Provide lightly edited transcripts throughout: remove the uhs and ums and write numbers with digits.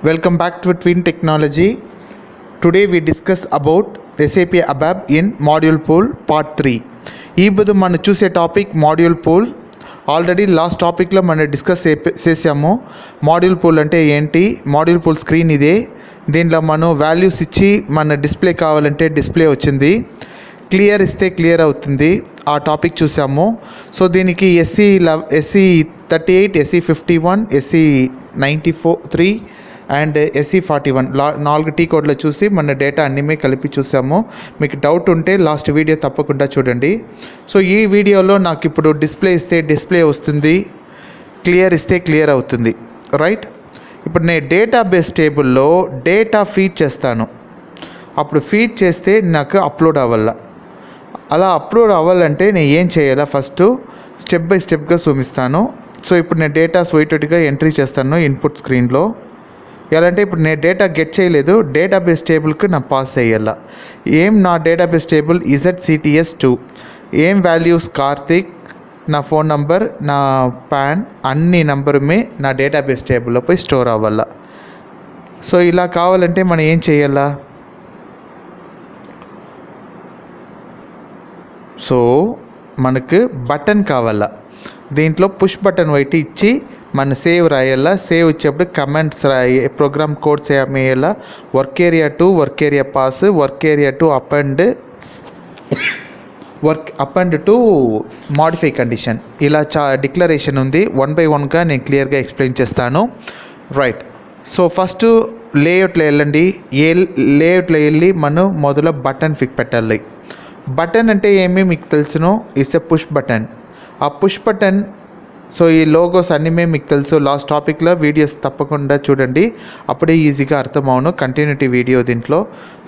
Welcome back to Twin Technology. Today we discuss about SAP ABAP in Module Pool Part 3. ఇప్పుడు మనం చూసే topic module pool. Already last టాపిక్లో మనం discuss చేసాము. Module pool అంటే ఏంటి, మాడ్యూల్ పూల్ స్క్రీన్ ఇదే. దీనిలో మనం వాల్యూస్ ఇచ్చి మన డిస్ప్లే కావాలంటే డిస్ప్లే వచ్చింది, క్లియర్ ఇస్తే క్లియర్ అవుతుంది. ఆ టాపిక్ చూసాము. సో దీనికి SC 38, SC 51, SC 94 and SC 41 4 T కోడ్లో చూసి మన డేటా అన్నీ కలిపి చూసాము. మీకు డౌట్ ఉంటే లాస్ట్ వీడియో తప్పకుండా చూడండి. సో ఈ వీడియోలో నాకు ఇప్పుడు డిస్ప్లే ఇస్తే డిస్ప్లే వస్తుంది, క్లియర్ ఇస్తే క్లియర్ అవుతుంది, రైట్. ఇప్పుడు నేను డేటాబేస్ టేబుల్లో డేటా ఫీడ్ చేస్తాను. అప్పుడు ఫీడ్ చేస్తే నాకు అప్లోడ్ అవ్వాల. అలా అప్లోడ్ అవ్వాలంటే నేను ఏం చేయాలా, ఫస్ట్ స్టెప్ బై స్టెప్గా చూపిస్తాను. సో ఇప్పుడు నేను డేటాస్ వైటెడ్గా ఎంట్రీ చేస్తాను ఇన్పుట్ స్క్రీన్లో. ఎలా అంటే ఇప్పుడు నేను డేటా గెట్ చేయలేదు, డేటాబేస్ టేబుల్కి నా పాస్ చేయాలా. నా డేటాబేస్ టేబుల్ ZCTS2, ఏం వాల్యూస్ కార్తిక్, నా ఫోన్ నంబర్, నా పాన్, అన్ని నంబరుమే నా డేటాబేస్ టేబుల్లో పోయి స్టోర్ అవ్వాలా. సో ఇలా కావాలంటే మనం ఏం చేయాలా, సో మనకు బటన్ కావాలా. దీంట్లో పుష్ బటన్ వైట్ ఇచ్చి మన సేవ్ రాయాలా. సేవ్ ఇచ్చేప్పుడు కమెంట్స్ ప్రోగ్రామ్ కోడ్స్ ఏమేయాలా, work area to work area pass, work area to up and to modify condition, ఇలా డిక్లరేషన్ ఉంది. 1 by 1గా నేను క్లియర్గా ఎక్స్ప్లెయిన్ చేస్తాను, రైట్. సో ఫస్ట్ లేఅవుట్లో వెళ్ళండి. లేఅవుట్లో వెళ్ళి మనం మొదలు బటన్ పెట్టాలి. బటన్ అంటే ఏమీ మీకు తెలుసును, ఇట్స్ ఎ పుష్ బటన్. ఆ పుష్ బటన్, సో ఈ లోగోస్ అన్నీ మీకు తెలుసు. లాస్ట్ టాపిక్లో వీడియోస్ తప్పకుండా చూడండి, అప్పుడే ఈజీగా అర్థమవును. కంటిన్యూటీ వీడియో దీంట్లో.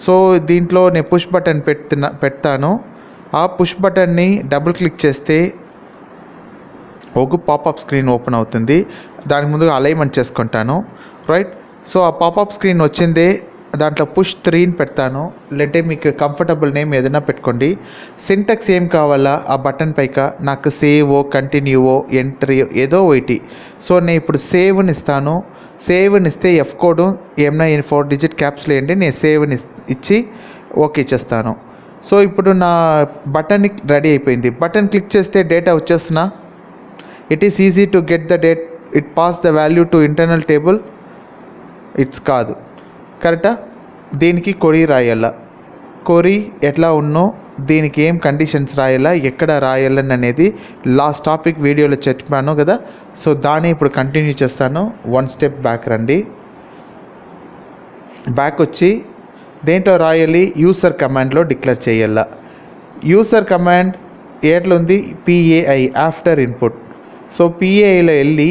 సో దీంట్లో నేను పుష్ బటన్ పెడతాను. ఆ పుష్ బటన్ని డబుల్ క్లిక్ చేస్తే ఒక పాపప్ స్క్రీన్ ఓపెన్ అవుతుంది. దానికి ముందుగా అలైన్మెంట్ చేసుకుంటాను, రైట్. సో ఆ పాపప్ స్క్రీన్ వచ్చిందే, దాంట్లో పుష్ 3 పెడతాను, లేదంటే మీకు కంఫర్టబుల్ నేమ్ ఏదైనా పెట్టుకోండి. సింటాక్స్ ఏం కావాలా ఆ బటన్ పైక, నాకు సేవో, కంటిన్యూవో, ఎంట్రీ ఏదో ఒకటి. సో నేను ఇప్పుడు సేవ్ని ఇస్తాను. సేవ్ని ఇస్తే ఎఫ్ కోడ్ ఏమైనా 4 digit క్యాప్స్ వేయండి. నేను సేవ్ని ఇచ్చి ఓకే చేస్తాను. సో ఇప్పుడు నా బటన్ రెడీ అయిపోయింది. బటన్ క్లిక్ చేస్తే డేటా వచ్చేస్తున్నా. It is easy to get the date, it pass the value to internal table. It's కాదు, కరెక్టా. దీనికి కొరీ రాయాల. కొరీ ఎట్లా ఉన్నో, దీనికి ఏం కండిషన్స్ రాయాలా, ఎక్కడ రాయాలని అనేది లాస్ట్ టాపిక్ వీడియోలో చెప్పాను కదా. సో దాన్ని ఇప్పుడు కంటిన్యూ చేస్తాను. 1 step బ్యాక్ రండి. బ్యాక్ వచ్చి దేంట్లో రాయాలి, యూసర్ కమాండ్లో డిక్లేర్ చేయాల. యూసర్ కమాండ్ ఎట్లుంది, PAI ఆఫ్టర్ ఇన్పుట్. సో PAIలో వెళ్ళి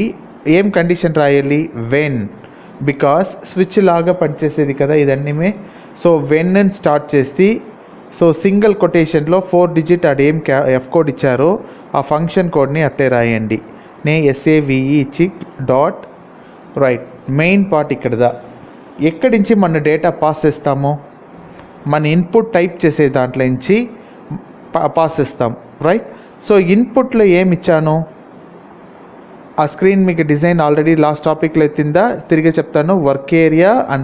ఏం కండిషన్ రాయాలి, వెన్, బికాస్ స్విచ్ లాగా పనిచేసేది కదా ఇదన్నీ. సో వెన్ అని స్టార్ట్ చేసి, సో సింగిల్ కొటేషన్లో 4 digit అది ఏం ఎఫ్ కోడ్ ఇచ్చారో ఆ ఫంక్షన్ కోడ్ని అట్టే రాయండి. SAVE ఇచ్చి డాట్, రైట్. మెయిన్ పార్ట్ ఇక్కడదా, ఎక్కడి నుంచి మన డేటా పాస్ చేస్తామో, మన ఇన్పుట్ టైప్ చేసే దాంట్లో నుంచి పాస్ చేస్తాం, రైట్. సో ఇన్పుట్లో ఏమి ఇచ్చాను, ఆ స్క్రీన్ మీకు డిజైన్ ఆల్రెడీ లాస్ట్ టాపిక్లో ఎత్తిందా, తిరిగి చెప్తాను. వర్క్ ఏరియా _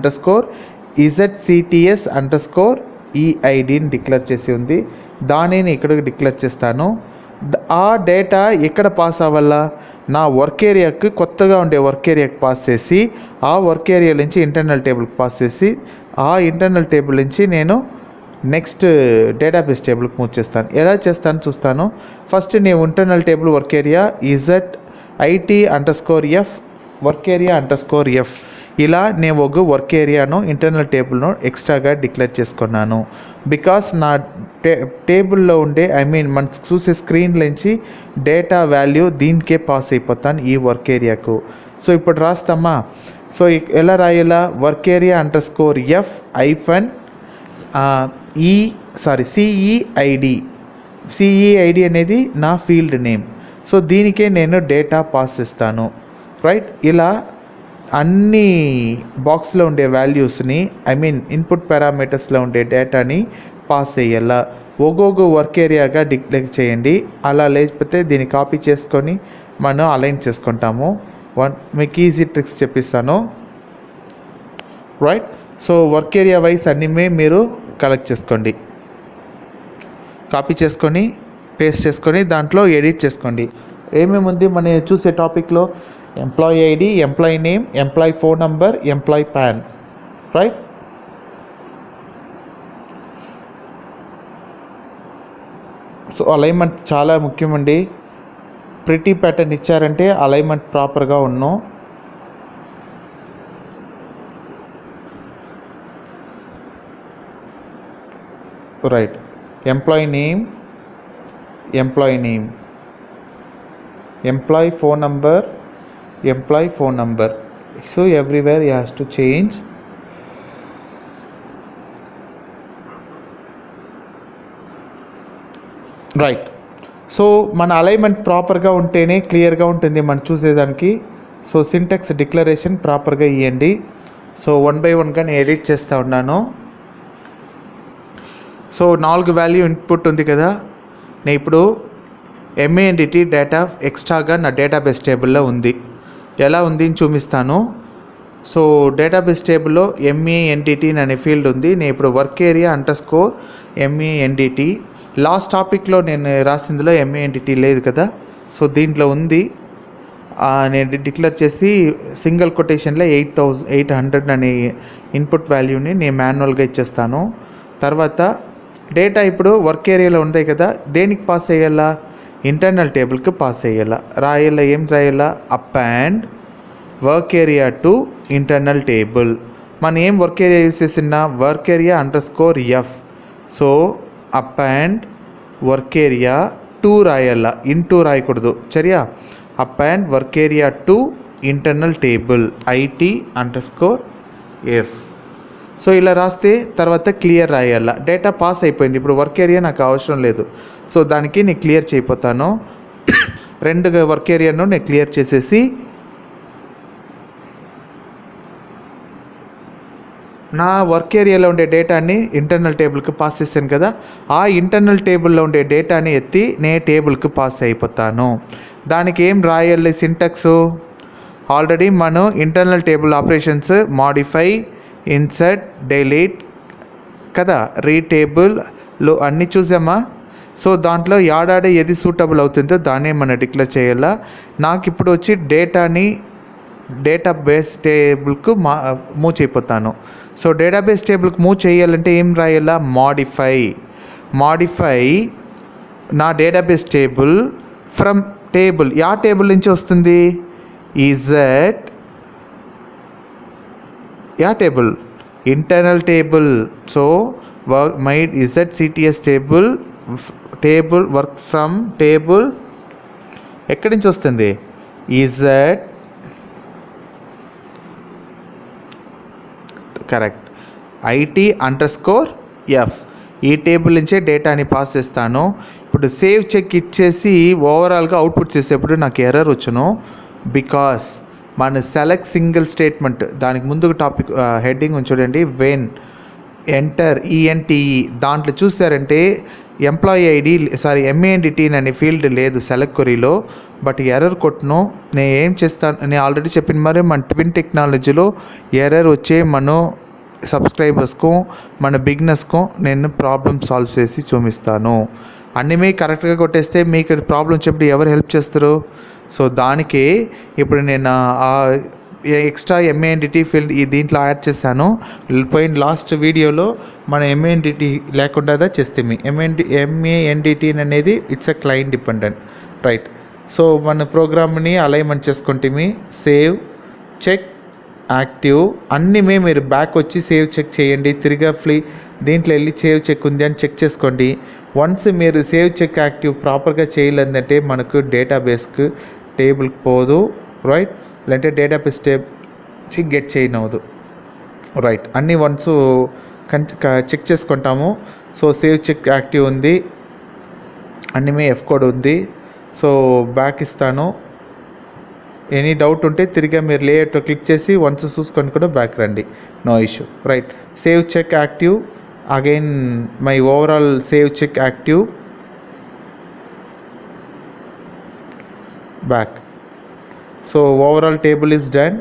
ZCTS _ EIDని డిక్లేర్ చేసి ఉంది. దానిని ఇక్కడ డిక్లేర్ చేస్తాను. ఆ డేటా ఎక్కడ పాస్ అవ్వాలా, నా వర్క్ ఏరియాకి, కొత్తగా ఉండే వర్క్ ఏరియాకి పాస్ చేసి, ఆ వర్క్ ఏరియా నుంచి ఇంటర్నల్ టేబుల్కి పాస్ చేసి, ఆ ఇంటర్నల్ టేబుల్ నుంచి నేను నెక్స్ట్ డేటాబేస్ టేబుల్కి మూవ్ చేస్తాను. ఎలా చేస్తాను చూస్తాను. ఫస్ట్ నేను internal table work area IT_F work area _F, ఇలా నేను ఒక వర్క్ ఏరియాను ఇంటర్నల్ టేబుల్ను ఎక్స్ట్రాగా డిక్లేర్ చేసుకున్నాను. బికాస్ నా టేబుల్లో ఉండే మనం చూసే స్క్రీన్ నుంచి డేటా వాల్యూ దీనికే పాస్ అయిపోతాను, ఈ వర్క్ ఏరియాకు. సో ఇప్పుడు రాస్తామా. సో ఎలా రాయాలా, వర్క్ ఏరియా _F CEID అనేది నా ఫీల్డ్ నేమ్. సో దీనికే నేను డేటా పాస్ చేస్తాను, రైట్. ఇలా అన్ని బాక్స్లో ఉండే వాల్యూస్ని ఇన్పుట్ పారామీటర్స్లో ఉండే డేటాని పాస్ చేయాల. ఒక్కొక్క వర్క్ ఏరియాగా డిక్లేర్ చేయండి. అలా లేకపోతే దీన్ని కాపీ చేసుకొని మనం అలైన్ చేసుకుంటాము. మీకు ఈజీ ట్రిక్స్ చెప్పిస్తాను. Right. So work area wise అన్నీ మీరు కలెక్ట్ చేసుకోండి, కాపీ చేసుకొని పేస్ట్ చేసుకొని దాంట్లో ఎడిట్ చేసుకోండి. ఏమేమి ఉంది మన చూసే టాపిక్లో? Employee ID, employee name, employee phone number, employee PAN. Right. So alignment చాలా ముఖ్యమండి. ప్రిటీ ప్యాటర్న్ ఇచ్చారంటే అలైన్మెంట్ ప్రాపర్గా ఉన్నో. Right. Employee name, employee phone number. So everywhere he has to change. Right. So మన అలైన్మెంట్ ప్రాపర్గా ఉంటేనే క్లియర్గా ఉంటుంది మనం చూసేదానికి. సో సింటాక్స్ డిక్లరేషన్ ప్రాపర్గా ఇవ్వండి. సో 1 by 1గా నేను ఎడిట్ చేస్తూ ఉన్నాను. సో 4 వాల్యూ ఇన్పుట్ ఉంది కదా, నేను ఇప్పుడు ఎంఏఎన్డిటీ డేటా ఎక్స్ట్రాగా నా డేటాబేస్ టేబుల్లో ఉంది. ఎలా ఉంది అని చూపిస్తాను. సో డేటాబేస్ టేబుల్లో ఎంఏఎన్డిటీ అనే ఫీల్డ్ ఉంది. నేను ఇప్పుడు వర్క్ ఏరియా _ ఎంఏఎన్డిటీ. లాస్ట్ టాపిక్లో నేను రాసిందిలో ఎంఏఎన్డిటీ లేదు కదా, సో దీంట్లో ఉంది. నేను డిక్లేర్ చేసి సింగిల్ కొటేషన్లో 800 అనే ఇన్పుట్ వాల్యూని నేను మాన్యువల్గా ఇచ్చేస్తాను. తర్వాత డేటా ఇప్పుడు వర్క్ ఏరియాలో ఉంది కదా, దేనికి పాస్ అయ్యాలా? ఇంటర్నల్ టేబుల్కి పాస్ అయ్యాలా. ఏం రాయాలా? Up and work area to internal table. మనం ఏం వర్క్ ఏరియా యూస్ చేసినా work area _ F. So up and work area to రాయాలా, ఇంటూ రాయకూడదు. సరియా? Up and work area to internal table IT _ F. So ఇలా రాస్తే తర్వాత క్లియర్ రాయాల. డేటా పాస్ అయిపోయింది. ఇప్పుడు వర్క్ ఏరియా నాకు అవసరం లేదు, సో దానికి నేను క్లియర్ చేయపోతాను. 2 వర్క్ ఏరియాను నేను క్లియర్ చేసేసి నా వర్క్ ఏరియాలో ఉండే డేటాని ఇంటర్నల్ టేబుల్కి పాస్ చేశాను కదా, ఆ ఇంటర్నల్ టేబుల్లో ఉండే డేటాని ఎత్తి నేను టేబుల్కి పాస్ అయిపోతాను. దానికి ఏం రాయాలి సింటాక్స్? ఆల్రెడీ మనం internal table operations modify, insert, delete కదా, రీటేబుల్లో అన్నీ చూసామా? సో దాంట్లో యాడాడే ఏది సూటబుల్ అవుతుందో దాన్నే మనం డిక్లేర్ చేయాలా. నాకు ఇప్పుడు వచ్చి డేటాబేస్ టేబుల్కు మూవ్ చేయపోతాను. సో డేటాబేస్ టేబుల్కి మూవ్ చేయాలంటే ఏం రాయాలా? మాడిఫై నా డేటాబేస్ టేబుల్ ఫ్రమ్ టేబుల్. యా టేబుల్ నుంచి వస్తుంది? ఇజెడ్ యా table? Internal table. So my ZCTS table work from table ఎక్కడి నుంచి వస్తుంది? ఇజెడ్ కరెక్ట్ IT _ ఈ టేబుల్ నుంచే డేటాని పాస్ చేస్తాను. ఇప్పుడు సేవ్ చెక్ ఇచ్చేసి ఓవరాల్గా అవుట్పుట్ చేసేప్పుడు నాకు ఎర్రర్ వచ్చును. బికాస్ మన సెలెక్ట్ సింగిల్ స్టేట్మెంట్ దానికి ముందు టాపిక్ హెడ్డింగ్ చూడండి, వెన్ ఎంటర్ ENTE దాంట్లో చూసారంటే ఎంప్లాయీ ఐడి ఎంఏఎన్డిటీ అనే ఫీల్డ్ లేదు సెలెక్ట్ క్వరీలో. బట్ ఎర్రర్ కొట్టును. నేను ఏం చేస్తాను, నేను ఆల్రెడీ చెప్పిన మరి మన ట్విన్ టెక్నాలజీలో ఎర్రర్ వచ్చే మన సబ్స్క్రైబర్స్కు మన బిగినర్స్కు నేను ప్రాబ్లమ్ సాల్వ్ చేసి చూపిస్తాను. అన్నీ కరెక్ట్గా కొట్టేస్తే మీకు ప్రాబ్లం చెప్పి ఎవరు హెల్ప్ చేస్తారు? సో దానికే ఇప్పుడు నేను ఎక్స్ట్రా ఎంఏఎన్డిటీ ఫీల్డ్ దీంట్లో యాడ్ చేశాను. పోయిన లాస్ట్ వీడియోలో మన ఎంఏఎన్డిటీ లేకుండా చేస్తే ఎంఏఎన్డిటీ అనేది it's a client dependent. Right. So మన ప్రోగ్రామ్ని అలైన్మెంట్ చేసుకుంటే సేవ్ చెక్ యాక్టివ్ అన్నీ మీరు బ్యాక్ వచ్చి సేవ్ చెక్ చేయండి. తిరిగి దీంట్లో వెళ్ళి సేవ్ చెక్ ఉంది అని చెక్ చేసుకోండి. వన్స్ మీరు సేవ్ చెక్ యాక్టివ్ ప్రాపర్గా చేయలేదంటే మనకు డేటాబేస్కి టేబుల్కి పోదు. రైట్. లేదంటే డేటాబేస్ టేబుల్ గెట్ చేయనవదు. రైట్. అన్నీ వన్స్ చెక్ చేసుకుంటాము. సో సేవ్ చెక్ యాక్టివ్ ఉంది, అన్నీ F కోడ్ ఉంది. సో బ్యాక్ ఇస్తాను. ఎనీ డౌట్ ఉంటే తిరిగి మీరు లేఅవుట్ క్లిక్ చేసి వన్స్ చూసుకొని కూడా బ్యాక్ రండి, no issue. Right. Save check active again my overall save check active back. So overall table is done.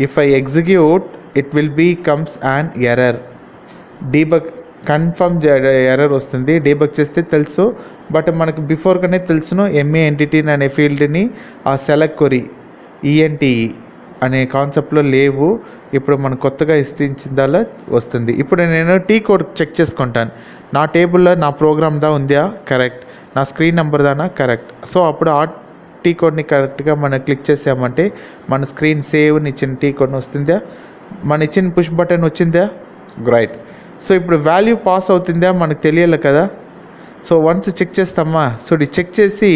If I execute it will be comes an error. Debug confirm error వస్తుంది. Debug చేస్తే తెలుసు, but మనకు బిఫోర్గానే తెలుసును MA entity అనే ఫీల్డ్ని ఆ select కొరి ఈఎన్టీఈ అనే కాన్సెప్ట్లో లేవు. ఇప్పుడు మనం కొత్తగా ఇచ్చిందల్లా వస్తుంది. ఇప్పుడు నేను టీ కోడ్ చెక్ చేసుకుంటాను. నా టేబుల్లో నా ప్రోగ్రామ్ దా ఉందా, కరెక్ట్. నా స్క్రీన్ నెంబర్ దానా, కరెక్ట్. సో అప్పుడు ఆ టీ కోడ్ని కరెక్ట్గా మనం క్లిక్ చేసామంటే మన స్క్రీన్ సేవ్ని ఇచ్చిన టీ కోడ్ని వస్తుందా, మన ఇచ్చిన పుష్ బటన్ వచ్చిందా, రైట్. సో ఇప్పుడు వాల్యూ పాస్ అవుతుందా మనకు తెలియాలి కదా. సో వన్స్ చెక్ చేస్తామా. సో ఇది చెక్ చేసి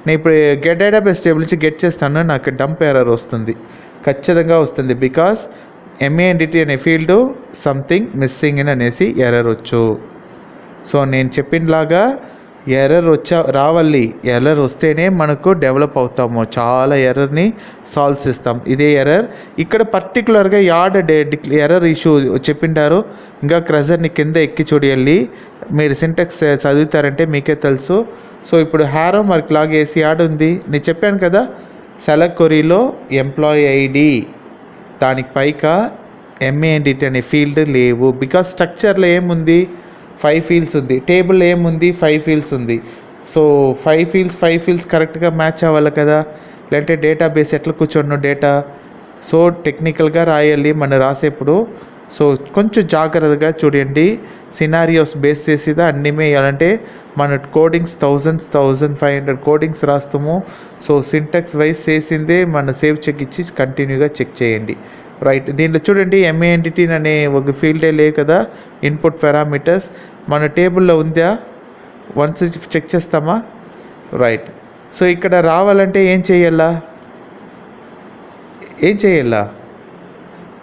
నేను ఇప్పుడు గెట్ డేటాబేస్ టేబుల్ నుంచి గెట్ చేస్తాను, నాకు డంప్ ఎర్రర్ వస్తుంది, ఖచ్చితంగా వస్తుంది. బికాస్ ఎంఏఎన్డిటీ అనే ఫీల్డ్ సంథింగ్ మిస్సింగ్ అని అనేసి ఎర్రర్ వచ్చు. సో నేను చెప్పినలాగా ఎర్రర్ రావాలి. ఎర్రర్ వస్తేనే మనకు డెవలప్ అవుతాము, చాలా ఎర్రర్ని సాల్వ్ చేస్తాం. ఇదే ఎర్రర్ ఇక్కడ పర్టికులర్గా ఎర్రర్ ఇష్యూ చెప్పింటారు. ఇంకా క్రజర్ని కింద ఎక్కి చూడాలి, మీరు సింటెక్స్ చదువుతారంటే మీకే తెలుసు. సో ఇప్పుడు హ్యారో మార్క్ లాగ్ వేసి యాడ్ ఉంది. నేను చెప్పాను కదా, సెలెక్ట్ కొరీలో ఎంప్లాయీ ఐడి దానికి పైగా ఎంఏఎన్డిటీ అనే ఫీల్డ్ లేవు. బికాస్ స్ట్రక్చర్లో ఏముంది, 5 ఫీల్డ్స్ ఉంది. టేబుల్ ఏముంది, 5 ఫీల్డ్స్ ఉంది. సో 5 ఫీల్డ్స్ కరెక్ట్గా మ్యాచ్ అవ్వాలి కదా, లేదంటే డేటాబేస్ ఎట్లా కూర్చోను డేటా. సో టెక్నికల్గా రాయాలి మనం రాసేప్పుడు. సో కొంచెం జాగ్రత్తగా చూడండి. సినారియోస్ బేస్ చేసిదా అన్నీ వేయాలంటే మన కోడింగ్స్ 1500 కోడింగ్స్ రాస్తాము. సో సింటాక్స్ వైజ్ చేసిందే మన సేవ్ చెక్ ఇచ్చి కంటిన్యూగా చెక్ చేయండి, రైట్. దీంట్లో చూడండి ఎంఏఎన్టిటీ అనే ఒక ఫీల్డే లేదు కదా, ఇన్పుట్ పారామీటర్స్ మన టేబుల్లో ఉందా, వన్స్ చెక్ చేస్తామా, రైట్. సో ఇక్కడ రావాలంటే ఏం చేయాలా,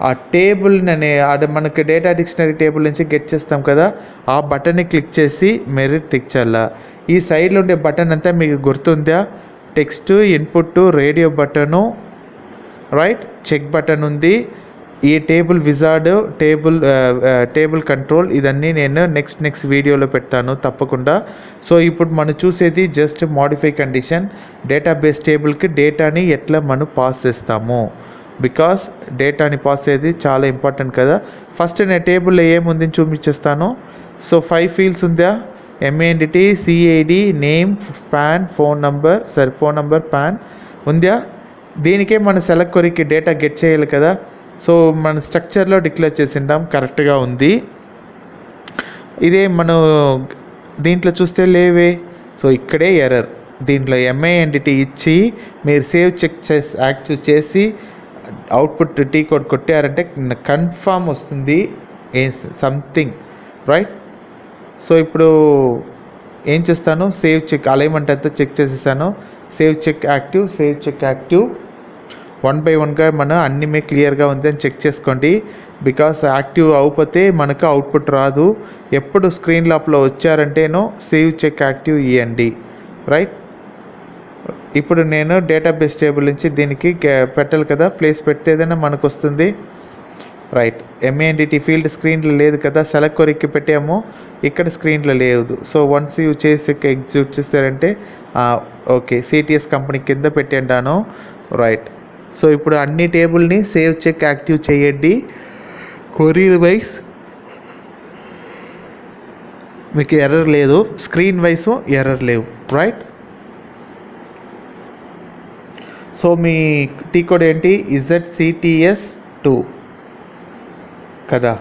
ఆ టేబుల్ని మనకి డేటా డిక్షనరీ టేబుల్ నుంచి గెట్ చేస్తాం కదా, ఆ బటన్ని క్లిక్ చేసి మెరిట్ తెచ్చాలా. ఈ సైడ్లో ఉండే బటన్ అంతా మీకు గుర్తుందా, text, input, radio button, right, check button ఉంది. ఈ టేబుల్ విజార్డ్, టేబుల్ కంట్రోల్, ఇదన్నీ నేను నెక్స్ట్ వీడియోలో పెడతాను తప్పకుండా. సో ఇప్పుడు మనం చూసేది జస్ట్ మాడిఫై కండిషన్. డేటాబేస్ టేబుల్కి డేటాని ఎట్లా మనం పాస్ చేస్తాము, బికాస్ డేటాని పాస్ అయ్యేది చాలా ఇంపార్టెంట్ కదా. ఫస్ట్ నేను టేబుల్లో ఏముంది చూపించేస్తాను. సో 5 ఫీల్డ్స్ ఉందా, MANDT, CID, name, PAN, phone number PAN ఉందా. దీనికే మన సెలెక్ట్ కొరికి డేటా గెట్ చేయాలి కదా. సో మన స్ట్రక్చర్లో డిక్లేర్ చేసింటాం, కరెక్ట్గా ఉంది. ఇదే మనం దీంట్లో చూస్తే లేవే. సో ఇక్కడే ఎర్రర్. దీంట్లో ఎంఐఎన్డిటీ ఇచ్చి మీరు సేవ్ చెక్ చేసి యాక్టివ్ చేసి అవుట్పుట్ టీ కోడ్ కొట్టారంటే కన్ఫామ్ వస్తుంది సంథింగ్, రైట్. సో ఇప్పుడు ఏం చేస్తాను, సేవ్ చెక్ అలైన్మెంట్ అంతా చెక్ చేసేసాను. సేవ్ చెక్ యాక్టివ్ 1 by 1గా మనం అన్నీ క్లియర్గా ఉంది అని చెక్ చేసుకోండి. బికాస్ యాక్టివ్ అయిపోతే మనకు అవుట్పుట్ రాదు. ఎప్పుడు స్క్రీన్ లోపల వచ్చారంటేనో సేవ్ చెక్ యాక్టివ్ ఇవ్వండి, రైట్. ఇప్పుడు నేను డేటాబేస్ టేబుల్ నుంచి దీనికి పెట్టాలి కదా, ప్లేస్ పెట్టేదైనా మనకు వస్తుంది, రైట్. ఎంఏఎన్డిటీ ఫీల్డ్ స్క్రీన్లో లేదు కదా, సెలెక్ట్ కొరికి పెట్టాము, ఇక్కడ స్క్రీన్లో లేదు. సో వన్స్ యూ చేసి ఎగ్జిక్యూట్ చేస్తారంటే ఓకే, సిటిఎస్ కంపెనీ కింద పెట్టాను, రైట్. సో ఇప్పుడు అన్ని టేబుల్ని సేవ్ చెక్ యాక్టివ్ చేయండి. కొరియర్ వైజ్ మీకు ఎర్రర్ లేదు, స్క్రీన్ వైజ్ ఎర్రర్ లేవు, రైట్. సో మీ టీ కోడ్ ఏంటి, ZCTS2 కదా.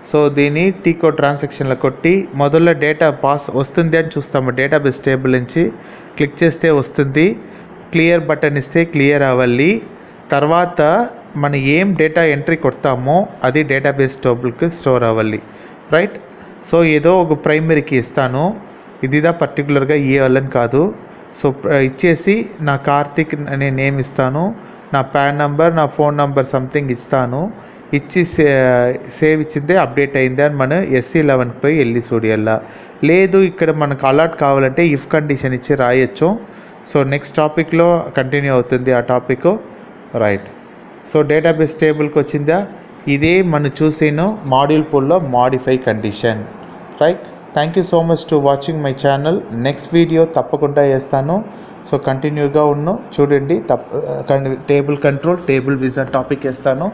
సో దీన్ని టీ కోడ్ ట్రాన్సాక్షన్లో కొట్టి మొదల్లో డేటా పాస్ వస్తుంది అని చూస్తాము. డేటాబేస్ టేబుల్ నుంచి క్లిక్ చేస్తే వస్తుంది, క్లియర్ బటన్ ఇస్తే క్లియర్ అవ్వాలి. తర్వాత మనం ఏం డేటా ఎంట్రీ కొడతామో అది డేటాబేస్ టేబుల్కి స్టోర్ అవ్వాలి, రైట్. సో ఏదో ఒక ప్రైమరీకి ఇస్తాను, ఇదిదా పర్టికులర్గా ఇవ్వాలని కాదు. సో ఇచ్చేసి నా కార్తిక్ అనే నేమ్ ఇస్తాను, నా పాన్ నంబర్, నా ఫోన్ నంబర్ సంథింగ్ ఇస్తాను. ఇచ్చి సేవ్ ఇచ్చిందే అప్డేట్ అయింది అని మనం SC11కి పోయి వెళ్ళి చూడాల. లేదు ఇక్కడ మనకు అలర్ట్ కావాలంటే ఇఫ్ కండిషన్ ఇచ్చి రాయొచ్చు. సో నెక్స్ట్ టాపిక్లో కంటిన్యూ అవుతుంది ఆ టాపిక్, రైట్. సో డేటాబేస్ టేబుల్కి వచ్చిందా, ఇదే మనం చూసేను మాడ్యూల్ పూల్లో modify condition, right. Thank you so much to watching my channel. Next video తప్పకుండా చేస్తాను. సో కంటిన్యూగా చూడండి. Table control, table wizard topic వేస్తాను,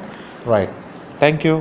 రైట్. Thank you.